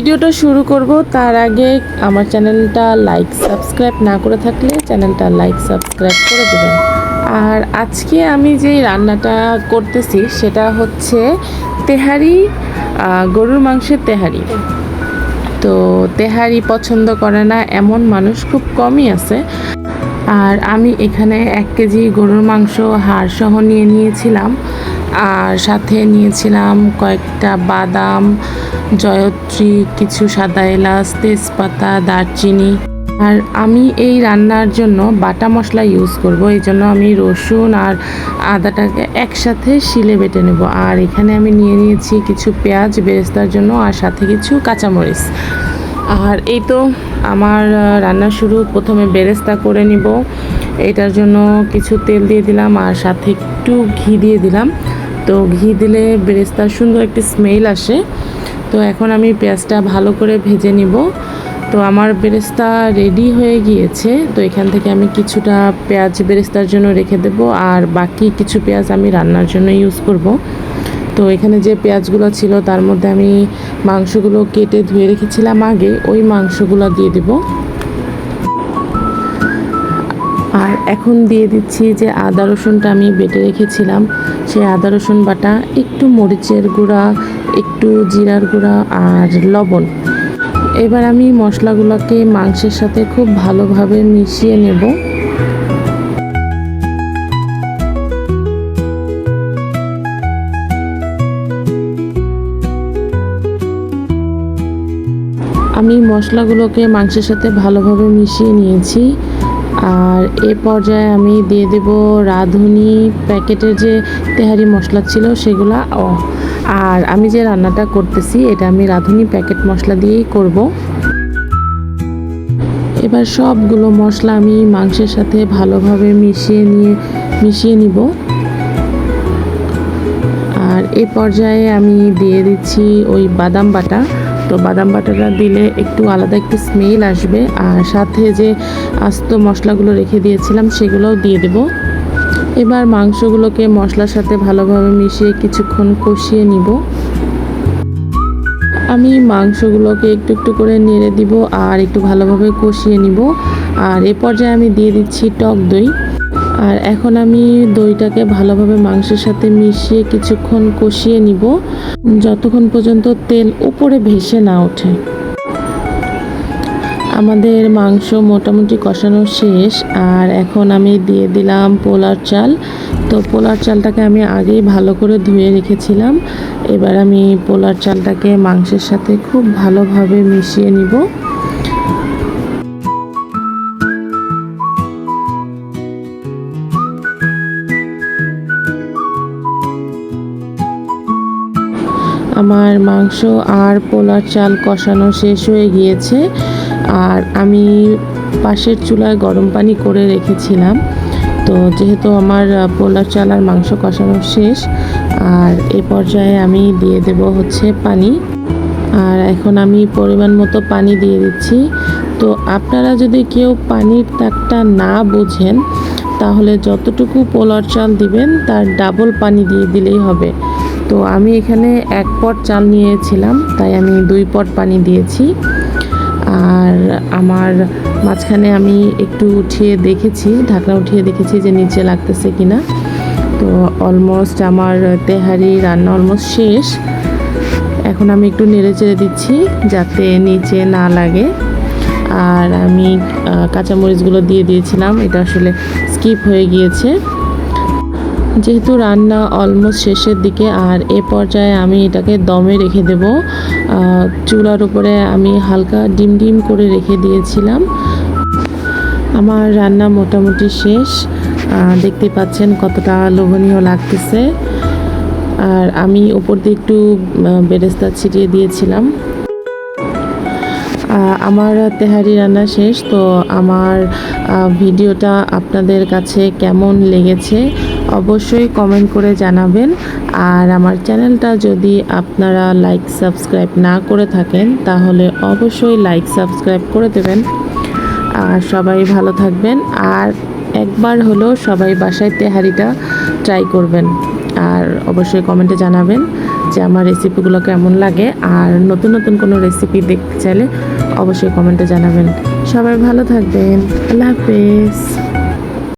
ভিডিওটা শুরু করব তার আগে আমার চ্যানেলটা লাইক সাবস্ক্রাইব না করে থাকলে চ্যানেলটা লাইক সাবস্ক্রাইব করে দেবেন। আর আজকে আমি যে রান্নাটা করতেছি সেটা হচ্ছে তেহারি, গরুর মাংসের তেহারি। তো তেহারি পছন্দ করে না এমন মানুষ খুব কমই আছে। আর আমি এখানে 1 কেজি গরুর মাংস হাড় সহ নিয়ে নিয়েছিলাম, আর সাথে নিয়েছিলাম কয়েকটা বাদাম, জয়ত্রী, কিছু সাদা এলাচ, তেজপাতা, দারচিনি। আর আমি এই রান্নার জন্য বাটা মশলা ইউজ করব, এই জন্য আমি রসুন আর আদাটাকে একসাথে শিলে বেটে নেব। আর এখানে আমি নিয়ে নিয়েছি কিছু পেঁয়াজ বেরেস্তার জন্য, আর সাথে কিছু কাঁচামরিচ। আর এই তো আমার রান্না শুরু। প্রথমে বেরেস্তা করে নিব, এটার জন্য কিছু তেল দিয়ে দিলাম আর সাথে একটু ঘি দিয়ে দিলাম। তো ঘি দিলে বেরেস্তার সুন্দর একটি স্মেল আসে। তো এখন আমি পেঁয়াজটা ভালো করে ভেজে নিব। তো আমার বেরেস্তা রেডি হয়ে গিয়েছে। তো এখান থেকে আমি কিছুটা পেঁয়াজ বেরেস্তার জন্য রেখে দেব, আর বাকি কিছু পেঁয়াজ আমি রান্নার জন্য ইউজ করব। তো এখানে যে পেঁয়াজগুলো ছিল তার মধ্যে আমি মাংসগুলো কেটে ধুয়ে রেখেছিলাম আগে, ওই মাংসগুলো দিয়ে দেব। আর এখন দিয়ে দিচ্ছি যে আদা রসুনটা আমি বেটে রেখেছিলাম, সেই আদা রসুন বাটা, একটু মরিচের গুঁড়া, একটু জিরার গুঁড়া আর লবণ। এবার আমি মশলাগুলোকে মাংসের সাথে খুব ভালোভাবে মিশিয়ে নেব। আমি মশলাগুলোকে মাংসের সাথে ভালোভাবে মিশিয়ে নিয়েছি। আর এ পর্যায়ে আমি দিয়ে দেব রাঁধুনি প্যাকেটের যে তেহারি মশলা ছিল সেগুলা। আর আমি যে রান্নাটা করতেছি এটা আমি রাঁধুনি প্যাকেট মশলা দিয়েই করব। এবার সবগুলো মশলা আমি মাংসের সাথে ভালোভাবে মিশিয়ে নিব। আর এ পর্যায়ে আমি দিয়ে দিচ্ছি ওই বাদাম বাটা। তো বাদাম বাটাটা দিলে একটু আলাদা একটু স্মেল আসবে। আর সাথে যে আস্ত মশলাগুলো রেখে দিয়েছিলাম সেগুলোও দিয়ে দেব। এবার মাংসগুলোকে মশলার সাথে ভালোভাবে মিশিয়ে কিছুক্ষণ কষিয়ে নিব। আমি মাংসগুলোকে একটু একটু করে নেড়ে দিব আর একটু ভালোভাবে কষিয়ে নিব। আর এ পর্যায়ে আমি দিয়ে দিচ্ছি টক দই। আর এখন আমি দইটাকে ভালোভাবে মাংসের সাথে মিশিয়ে কিছুক্ষণ কষিয়ে নিব, যতক্ষণ পর্যন্ত তেল উপরে ভেসে না ওঠে। আমাদের মাংস মোটামুটি কষানো শেষ। আর এখন আমি দিয়ে দিলাম পোলার চাল। তো পোলার চালটাকে আমি আগেই ভালো করে ধুয়ে রেখেছিলাম। এবার আমি পোলার চালটাকে মাংসের সাথে খুব ভালোভাবে মিশিয়ে নিব। আমার মাংস আর পোলার চাল কষানো শেষ হয়ে গিয়েছে। আর আমি পাশের চুলায় গরম পানি করে রেখেছিলাম। তো যেহেতু আমার পোলার চাল আর মাংস কষানো শেষ, আর এ পর্যায়ে আমি দিয়ে দেব হচ্ছে পানি। আর এখন আমি পরিমাণ মতো পানি দিয়ে দিচ্ছি। তো আপনারা যদি কেউ পানির তাকটা না বোঝেন তাহলে যতটুকু পোলার চাল দিবেন তার ডাবল পানি দিয়ে দিলেই হবে। তো আমি এখানে 1 পট চাল নিয়েছিলাম, তাই আমি 2 পট পানি দিয়েছি। আর আমার মাঝখানে আমি একটু উঠিয়ে দেখেছি, ঢাকনা উঠিয়ে দেখেছি যে নিচে লাগতেছে কিনা। তো অলমোস্ট আমার তেহারি রান্না অলমোস্ট শেষ। এখন আমি একটু নেড়ে চেড়ে দিচ্ছি যাতে নিচে না লাগে। আর আমি কাঁচামরিচগুলো দিয়ে দিয়েছিলাম, এটা আসলে স্কিপ হয়ে গিয়েছে। যেহেতু রান্না অলমোস্ট শেষের দিকে, আর এ পর্যায়ে আমি এটাকে দমে রেখে দেব। চুলার উপরে আমি হালকা ডিম ডিম করে রেখে দিয়েছিলাম। আমার রান্না মোটামুটি শেষ। দেখতে পাচ্ছেন কতটা লোভনীয় লাগতেছে। আর আমি উপর দিয়ে একটু বেরেস্তা ছিটিয়ে দিয়েছিলাম। আমার তেহারি রান্না শেষ। তো আমার ভিডিওটা আপনাদের কাছে কেমন লেগেছে অবশ্যই কমেন্ট করে জানাবেন। আর আমার চ্যানেলটা যদি আপনারা লাইক সাবস্ক্রাইব না করে থাকেন তাহলে অবশ্যই লাইক সাবস্ক্রাইব করে দেবেন। আর সবাই ভালো থাকবেন। আর একবার হলেও সবাই বাসায় তেহারিটা ট্রাই করবেন। আর অবশ্যই কমেন্টে জানাবেন। যে আমার রেসিপিগুলো কেমন লাগে। আর নতুন নতুন কোনো রেসিপি দেখতে চাইলে অবশ্যই কমেন্টে জানাবেন। সবাই ভালো থাকবেন। আল্লাহ হাফেজ।